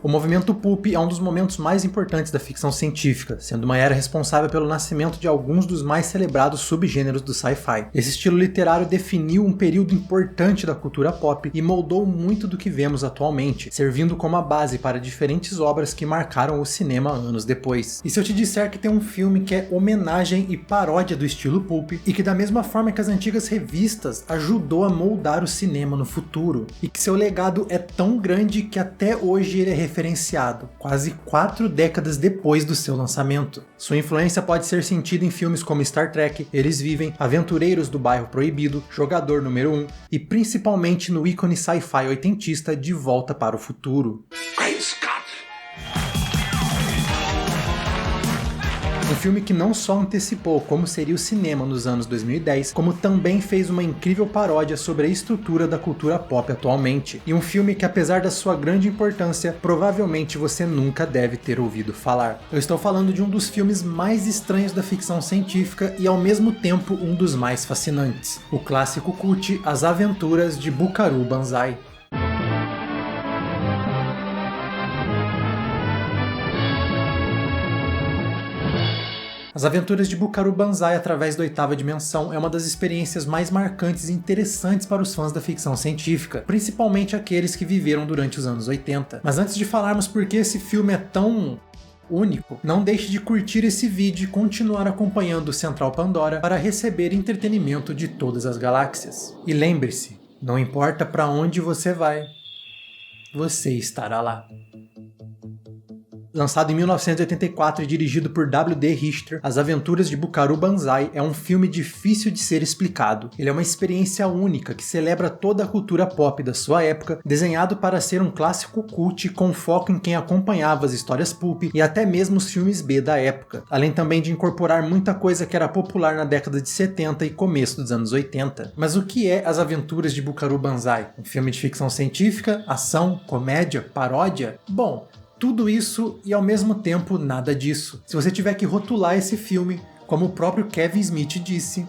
O movimento pulp é um dos momentos mais importantes da ficção científica, sendo uma era responsável pelo nascimento de alguns dos mais celebrados subgêneros do sci-fi. Esse estilo literário definiu um período importante da cultura pop e moldou muito do que vemos atualmente, servindo como a base para diferentes obras que marcaram o cinema anos depois. E se eu te disser que tem um filme que é homenagem e paródia do estilo pulp, e que da mesma forma que as antigas revistas ajudou a moldar o cinema no futuro, e que seu legado é tão grande que até hoje ele é referenciado, quase 4 décadas depois do seu lançamento. Sua influência pode ser sentida em filmes como Star Trek, Eles Vivem, Aventureiros do Bairro Proibido, Jogador Número 1 e principalmente no ícone sci-fi oitentista De Volta para o Futuro. Um filme que não só antecipou como seria o cinema nos anos 2010, como também fez uma incrível paródia sobre a estrutura da cultura pop atualmente. E um filme que, apesar da sua grande importância, provavelmente você nunca deve ter ouvido falar. Eu estou falando de um dos filmes mais estranhos da ficção científica e ao mesmo tempo um dos mais fascinantes. O clássico cult As Aventuras de Buckaroo Banzai. As Aventuras de Buckaroo Banzai através da oitava dimensão é uma das experiências mais marcantes e interessantes para os fãs da ficção científica, principalmente aqueles que viveram durante os anos 80. Mas antes de falarmos por que esse filme é tão único, não deixe de curtir esse vídeo e continuar acompanhando o Central Pandora para receber entretenimento de todas as galáxias. E lembre-se, não importa para onde você vai, você estará lá. Lançado em 1984 e dirigido por W.D. Richter, As Aventuras de Buckaroo Banzai é um filme difícil de ser explicado. Ele é uma experiência única que celebra toda a cultura pop da sua época, desenhado para ser um clássico cult com foco em quem acompanhava as histórias pulp e até mesmo os filmes B da época, além também de incorporar muita coisa que era popular na década de 70 e começo dos anos 80. Mas o que é As Aventuras de Buckaroo Banzai? Um filme de ficção científica, ação, comédia, paródia? Bom, tudo isso e ao mesmo tempo nada disso. Se você tiver que rotular esse filme, como o próprio Kevin Smith disse,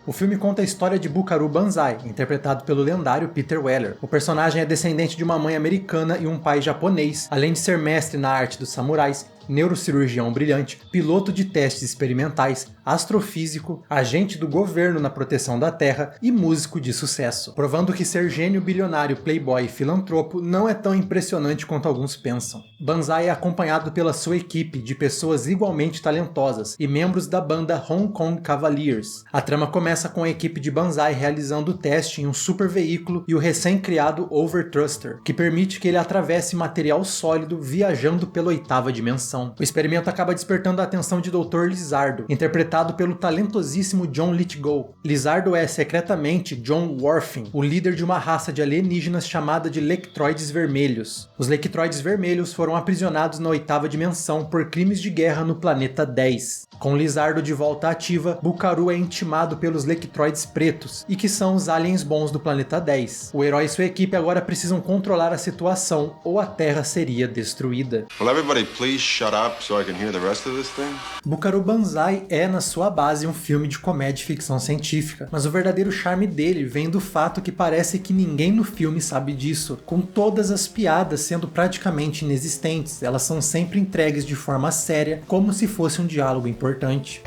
o filme conta a história de Buckaroo Banzai, interpretado pelo lendário Peter Weller. O personagem é descendente de uma mãe americana e um pai japonês, além de ser mestre na arte dos samurais, neurocirurgião brilhante, piloto de testes experimentais, astrofísico, agente do governo na proteção da Terra e músico de sucesso, provando que ser gênio bilionário, playboy e filantropo não é tão impressionante quanto alguns pensam. Banzai é acompanhado pela sua equipe de pessoas igualmente talentosas e membros da banda Hong Kong Cavaliers. A trama começa com a equipe de Banzai realizando o teste em um super veículo e o recém-criado Overthruster, que permite que ele atravesse material sólido viajando pela oitava dimensão. O experimento acaba despertando a atenção de Dr. Lizardo, interpretado pelo talentosíssimo John Lithgow. Lizardo é secretamente John Worthing, o líder de uma raça de alienígenas chamada de Lectroides Vermelhos. Os Lectroides Vermelhos foram aprisionados na oitava dimensão por crimes de guerra no planeta 10. Com Lizardo de volta ativa, Buckaroo é intimado pelos Lectroides Pretos, e que são os aliens bons do planeta 10. O herói e sua equipe agora precisam controlar a situação, ou a Terra seria destruída. Will everybody please shut up so I can hear the rest of this thing? Buckaroo Banzai é, na sua base, um filme de comédia e ficção científica, mas o verdadeiro charme dele vem do fato que parece que ninguém no filme sabe disso, com todas as piadas sendo praticamente inexistentes. Elas são sempre entregues de forma séria, como se fosse um diálogo importante.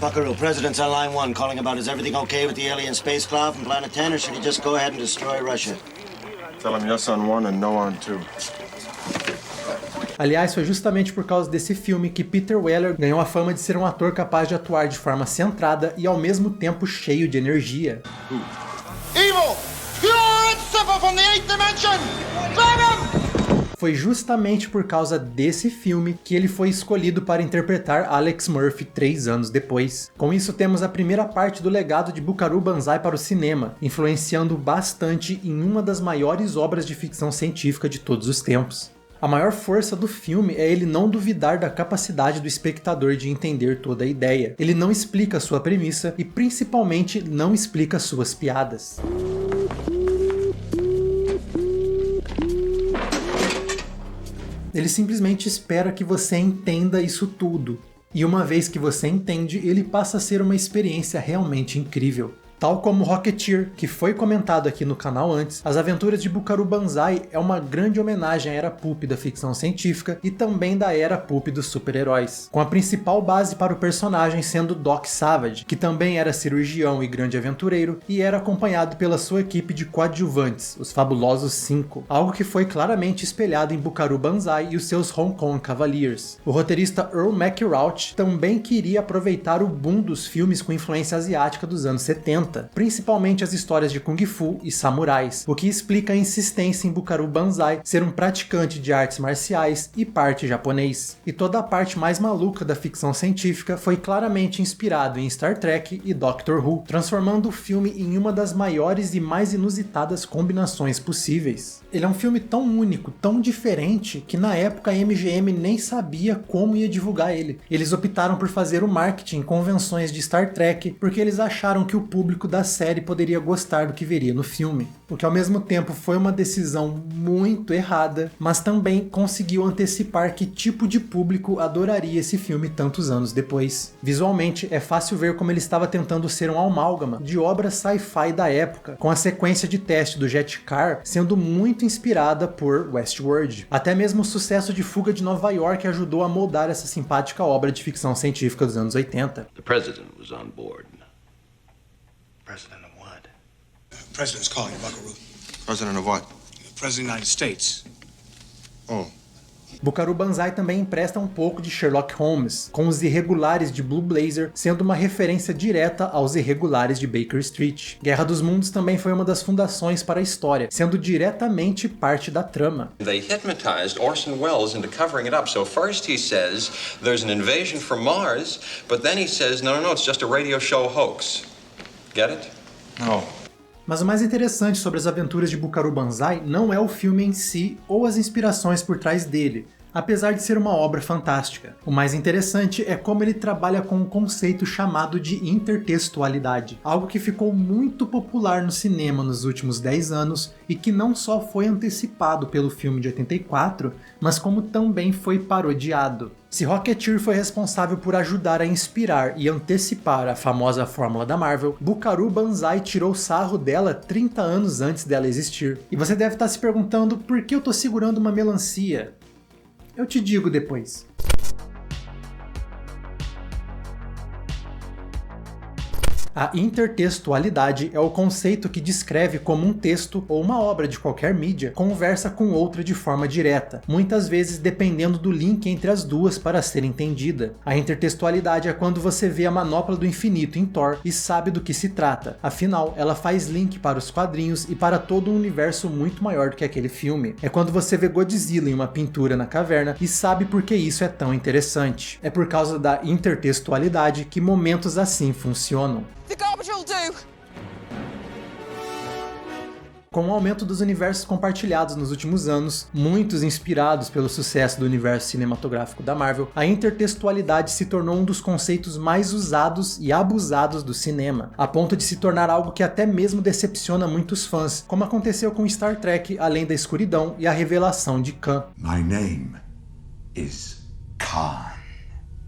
Buckaroo, President's on line 1 calling about is everything okay with the alien spacecraft from Planet 10 or should he just go ahead and destroy Russia? Tell him yes on 1 and no on 2. Aliás, foi justamente por causa desse filme que Peter Weller ganhou a fama de ser um ator capaz de atuar de forma centrada e ao mesmo tempo cheio de energia. Evil! Pure and simple from the 8th dimension! Grab him! Foi justamente por causa desse filme que ele foi escolhido para interpretar Alex Murphy 3 anos depois. Com isso temos a primeira parte do legado de Buckaroo Banzai para o cinema, influenciando bastante em uma das maiores obras de ficção científica de todos os tempos. A maior força do filme é ele não duvidar da capacidade do espectador de entender toda a ideia. Ele não explica sua premissa e principalmente não explica suas piadas. Ele simplesmente espera que você entenda isso tudo. E uma vez que você entende, ele passa a ser uma experiência realmente incrível. Tal como Rocketeer, que foi comentado aqui no canal antes, As Aventuras de Buckaroo Banzai é uma grande homenagem à era pulp da ficção científica e também da era pulp dos super-heróis, com a principal base para o personagem sendo Doc Savage, que também era cirurgião e grande aventureiro e era acompanhado pela sua equipe de coadjuvantes, os Fabulosos 5, algo que foi claramente espelhado em Buckaroo Banzai e os seus Hong Kong Cavaliers. O roteirista Earl McRauch também queria aproveitar o boom dos filmes com influência asiática dos anos 70, principalmente as histórias de Kung Fu e samurais, o que explica a insistência em Buckaroo Banzai ser um praticante de artes marciais e parte japonês. E toda a parte mais maluca da ficção científica foi claramente inspirado em Star Trek e Doctor Who, transformando o filme em uma das maiores e mais inusitadas combinações possíveis. Ele é um filme tão único, tão diferente, que na época a MGM nem sabia como ia divulgar ele. Eles optaram por fazer o marketing em convenções de Star Trek porque eles acharam que o público da série poderia gostar do que veria no filme. O que ao mesmo tempo foi uma decisão muito errada, mas também conseguiu antecipar que tipo de público adoraria esse filme tantos anos depois. Visualmente, é fácil ver como ele estava tentando ser um amálgama de obras sci-fi da época, com a sequência de teste do Jet Car sendo muito inspirada por Westworld. Até mesmo o sucesso de Fuga de Nova York ajudou a moldar essa simpática obra de ficção científica dos anos 80. The president was on board. President of what? President's calling, Buckaroo. President of what? President of the United States. Oh. Buckaroo Banzai também empresta um pouco de Sherlock Holmes, com os irregulares de Blue Blazer sendo uma referência direta aos irregulares de Baker Street. Guerra dos Mundos também foi uma das fundações para a história, sendo diretamente parte da trama. They hypnotized Orson Welles into covering it up. So first he says there's an invasion from Mars, but then he says no, it's just a radio show hoax. Get it? No. Mas o mais interessante sobre As Aventuras de Buckaroo Banzai não é o filme em si ou as inspirações por trás dele, apesar de ser uma obra fantástica. O mais interessante é como ele trabalha com um conceito chamado de intertextualidade, algo que ficou muito popular no cinema nos últimos 10 anos e que não só foi antecipado pelo filme de 84, mas como também foi parodiado. Se Rocketeer foi responsável por ajudar a inspirar e antecipar a famosa fórmula da Marvel, Buckaroo Banzai tirou sarro dela 30 anos antes dela existir. E você deve estar se perguntando por que eu tô segurando uma melancia. Eu te digo depois. A intertextualidade é o conceito que descreve como um texto ou uma obra de qualquer mídia conversa com outra de forma direta, muitas vezes dependendo do link entre as duas para ser entendida. A intertextualidade é quando você vê a Manopla do Infinito em Thor e sabe do que se trata, afinal ela faz link para os quadrinhos e para todo um universo muito maior do que aquele filme. É quando você vê Godzilla em uma pintura na caverna e sabe por que isso é tão interessante. É por causa da intertextualidade que momentos assim funcionam. The garbage will do. Com o aumento dos universos compartilhados nos últimos anos, muitos inspirados pelo sucesso do universo cinematográfico da Marvel, a intertextualidade se tornou um dos conceitos mais usados e abusados do cinema, a ponto de se tornar algo que até mesmo decepciona muitos fãs, como aconteceu com Star Trek Além da Escuridão e a revelação de Khan. My name is Khan.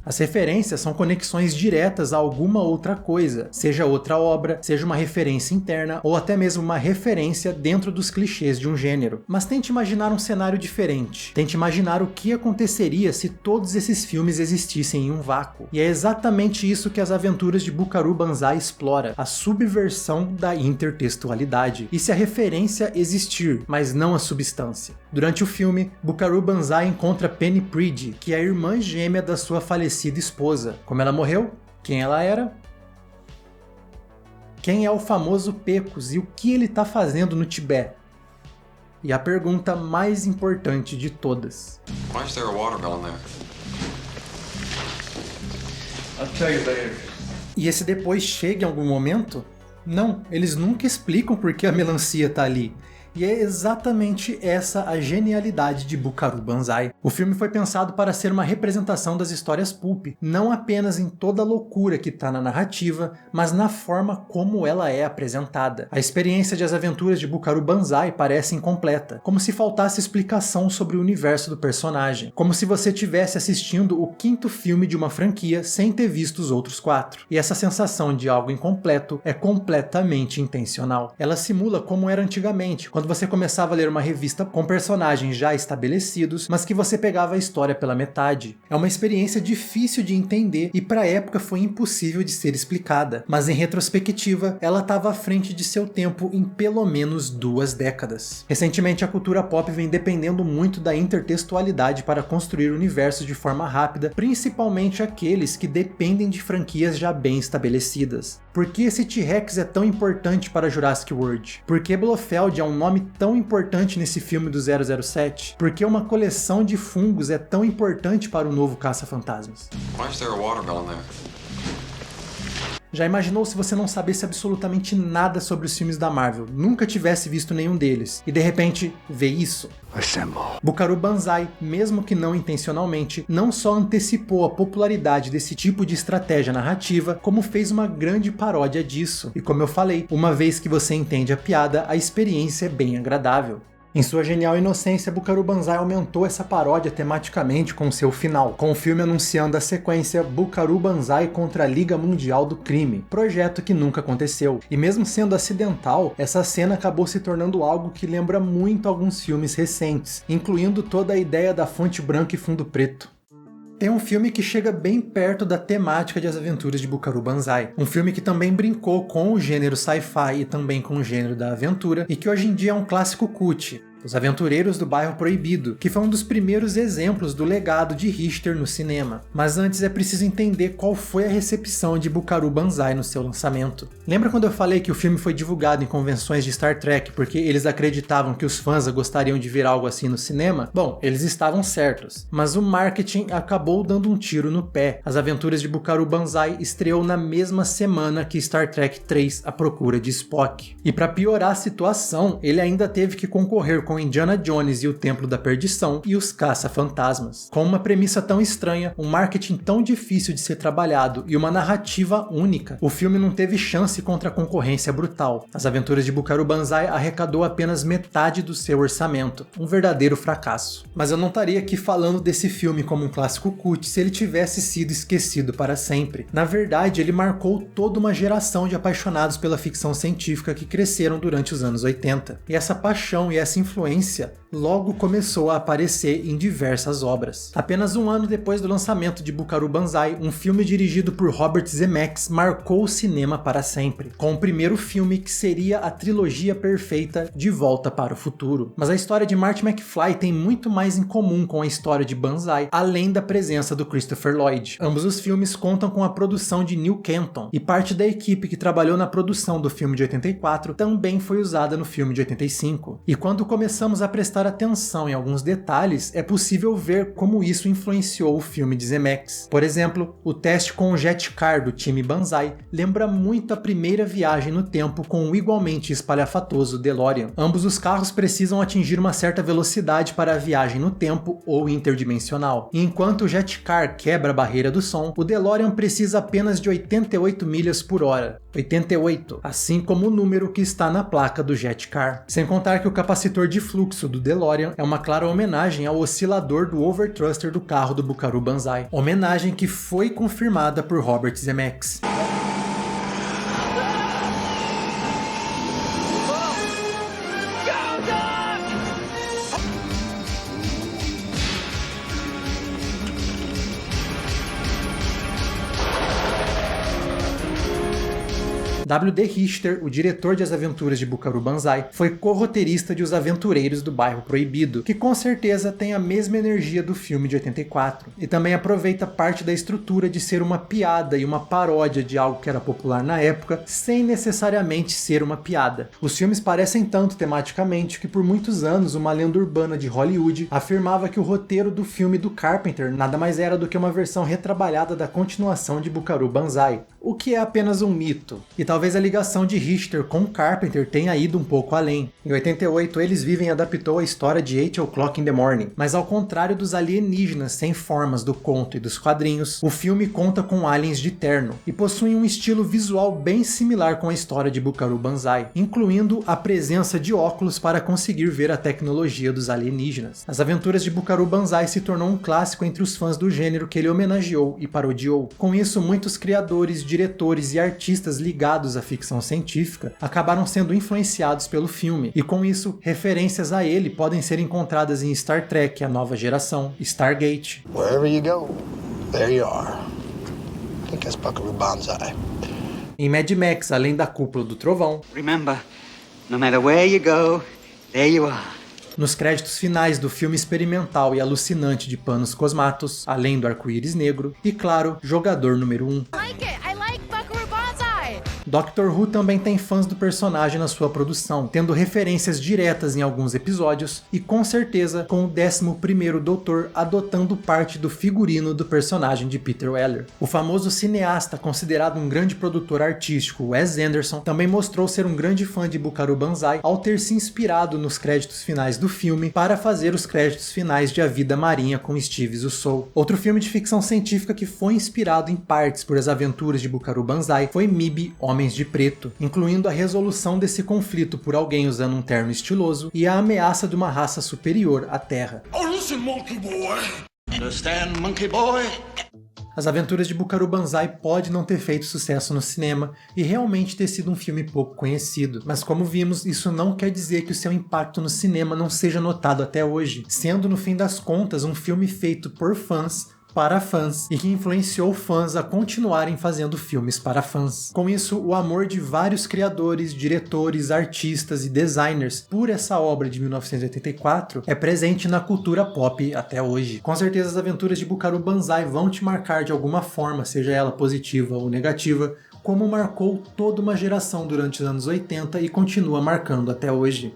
As referências são conexões diretas a alguma outra coisa, seja outra obra, seja uma referência interna ou até mesmo uma referência dentro dos clichês de um gênero. Mas tente imaginar um cenário diferente. Tente imaginar o que aconteceria se todos esses filmes existissem em um vácuo. E é exatamente isso que As Aventuras de Buckaroo Banzai explora, a subversão da intertextualidade. E se a referência existir, mas não a substância? Durante o filme, Buckaroo Banzai encontra Penny Priddy, que é a irmã gêmea da sua falecida esposa. Como ela morreu? Quem ela era? Quem é o famoso Pecos e o que ele está fazendo no Tibete? E a pergunta mais importante de todas. Why is there a watermelon there? I'll tell you later. E esse depois chega em algum momento? Não, eles nunca explicam por que a melancia tá ali. E é exatamente essa a genialidade de Buckaroo Banzai. O filme foi pensado para ser uma representação das histórias pulp, não apenas em toda a loucura que está na narrativa, mas na forma como ela é apresentada. A experiência de As Aventuras de Buckaroo Banzai parece incompleta, como se faltasse explicação sobre o universo do personagem, como se você estivesse assistindo o 5º filme de uma franquia sem ter visto os outros 4. E essa sensação de algo incompleto é completamente intencional. Ela simula como era antigamente, quando você começava a ler uma revista com personagens já estabelecidos, mas que você pegava a história pela metade. É uma experiência difícil de entender e para a época foi impossível de ser explicada, mas em retrospectiva, ela estava à frente de seu tempo em pelo menos 2 décadas. Recentemente, a cultura pop vem dependendo muito da intertextualidade para construir universos de forma rápida, principalmente aqueles que dependem de franquias já bem estabelecidas. Por que esse T-Rex é tão importante para Jurassic World? Por que Blofeld é um nome tão importante nesse filme do 007? Por que uma coleção de fungos é tão importante para o novo Caça-Fantasmas? Why is there a watermelon there? Já imaginou se você não sabesse absolutamente nada sobre os filmes da Marvel, nunca tivesse visto nenhum deles, e de repente vê isso? Assemble. Buckaroo Banzai, mesmo que não intencionalmente, não só antecipou a popularidade desse tipo de estratégia narrativa, como fez uma grande paródia disso. E como eu falei, uma vez que você entende a piada, a experiência é bem agradável. Em sua genial inocência, Buckaroo Banzai aumentou essa paródia tematicamente com seu final, com o filme anunciando a sequência Buckaroo Banzai contra a Liga Mundial do Crime, projeto que nunca aconteceu. E mesmo sendo acidental, essa cena acabou se tornando algo que lembra muito alguns filmes recentes, incluindo toda a ideia da fonte branca e fundo preto. Tem um filme que chega bem perto da temática de As Aventuras de Buckaroo Banzai. Um filme que também brincou com o gênero sci-fi e também com o gênero da aventura, e que hoje em dia é um clássico cult. Os Aventureiros do Bairro Proibido, que foi um dos primeiros exemplos do legado de Richter no cinema. Mas antes é preciso entender qual foi a recepção de Buckaroo Banzai no seu lançamento. Lembra quando eu falei que o filme foi divulgado em convenções de Star Trek porque eles acreditavam que os fãs gostariam de ver algo assim no cinema? Bom, eles estavam certos, mas o marketing acabou dando um tiro no pé. As Aventuras de Buckaroo Banzai estreou na mesma semana que Star Trek 3: A Procura de Spock. E para piorar a situação, ele ainda teve que concorrer com Indiana Jones e o Templo da Perdição e os Caça-Fantasmas. Com uma premissa tão estranha, um marketing tão difícil de ser trabalhado e uma narrativa única, o filme não teve chance contra a concorrência brutal. As Aventuras de Buckaroo Banzai arrecadou apenas metade do seu orçamento, um verdadeiro fracasso. Mas eu não estaria aqui falando desse filme como um clássico cult se ele tivesse sido esquecido para sempre. Na verdade, ele marcou toda uma geração de apaixonados pela ficção científica que cresceram durante os anos 80. E essa paixão e essa influência logo começou a aparecer em diversas obras. Apenas um ano depois do lançamento de Buckaroo Banzai, um filme dirigido por Robert Zemeckis marcou o cinema para sempre, com o primeiro filme que seria a trilogia perfeita De Volta para o Futuro. Mas a história de Marty McFly tem muito mais em comum com a história de Banzai, além da presença do Christopher Lloyd. Ambos os filmes contam com a produção de Neil Kenton, e parte da equipe que trabalhou na produção do filme de 84 também foi usada no filme de 85. E quando começamos a prestar atenção em alguns detalhes, é possível ver como isso influenciou o filme de Zemeckis. Por exemplo, o teste com o Jet Car do time Banzai lembra muito a primeira viagem no tempo com o igualmente espalhafatoso DeLorean. Ambos os carros precisam atingir uma certa velocidade para a viagem no tempo ou interdimensional. E enquanto o Jet Car quebra a barreira do som, o DeLorean precisa apenas de 88 milhas por hora. 88, assim como o número que está na placa do Jet Car. Sem contar que o capacitor de fluxo do DeLorean é uma clara homenagem ao oscilador do overthruster do carro do Buckaroo Banzai. Homenagem que foi confirmada por Robert Zemeckis. W.D. Richter, o diretor de As Aventuras de Buckaroo Banzai, foi co-roteirista de Os Aventureiros do Bairro Proibido, que com certeza tem a mesma energia do filme de 84, e também aproveita parte da estrutura de ser uma piada e uma paródia de algo que era popular na época, sem necessariamente ser uma piada. Os filmes parecem tanto tematicamente que por muitos anos uma lenda urbana de Hollywood afirmava que o roteiro do filme do Carpenter nada mais era do que uma versão retrabalhada da continuação de Buckaroo Banzai, o que é apenas um mito. E talvez talvez a ligação de Richter com Carpenter tenha ido um pouco além. Em 88, Eles Vivem adaptou a história de 8 O'Clock in the Morning, mas ao contrário dos alienígenas sem formas do conto e dos quadrinhos, o filme conta com aliens de terno e possui um estilo visual bem similar com a história de Buckaroo Banzai, incluindo a presença de óculos para conseguir ver a tecnologia dos alienígenas. As Aventuras de Buckaroo Banzai se tornou um clássico entre os fãs do gênero que ele homenageou e parodiou. Com isso, muitos criadores, diretores e artistas ligados à ficção científica acabaram sendo influenciados pelo filme, e com isso, referências a ele podem ser encontradas em Star Trek, A Nova Geração, Stargate. Wherever you go, there you are. I think that's Buckaroo Banzai. Em Mad Max, Além da Cúpula do Trovão. Remember, no matter where you go, there you are. Nos créditos finais do filme experimental e alucinante de Panos Cosmatos, Além do Arco-Íris Negro, e claro, Jogador número 1. Doctor Who também tem fãs do personagem na sua produção, tendo referências diretas em alguns episódios e com certeza com o 11º Doutor adotando parte do figurino do personagem de Peter Weller. O famoso cineasta, considerado um grande produtor artístico, Wes Anderson, também mostrou ser um grande fã de Buckaroo Banzai ao ter se inspirado nos créditos finais do filme para fazer os créditos finais de A Vida Marinha com Steve Zissou. Outro filme de ficção científica que foi inspirado em partes por As Aventuras de Buckaroo Banzai foi MIB, Homens de Preto, incluindo a resolução desse conflito por alguém usando um terno estiloso e a ameaça de uma raça superior à Terra. Oh, listen, monkey boy. Understand, monkey boy? As Aventuras de Buckaroo Banzai pode não ter feito sucesso no cinema e realmente ter sido um filme pouco conhecido, mas como vimos, isso não quer dizer que o seu impacto no cinema não seja notado até hoje, sendo no fim das contas um filme feito por fãs, para fãs, e que influenciou fãs a continuarem fazendo filmes para fãs. Com isso, o amor de vários criadores, diretores, artistas e designers por essa obra de 1984 é presente na cultura pop até hoje. Com certeza as Aventuras de Buckaroo Banzai vão te marcar de alguma forma, seja ela positiva ou negativa, como marcou toda uma geração durante os anos 80 e continua marcando até hoje.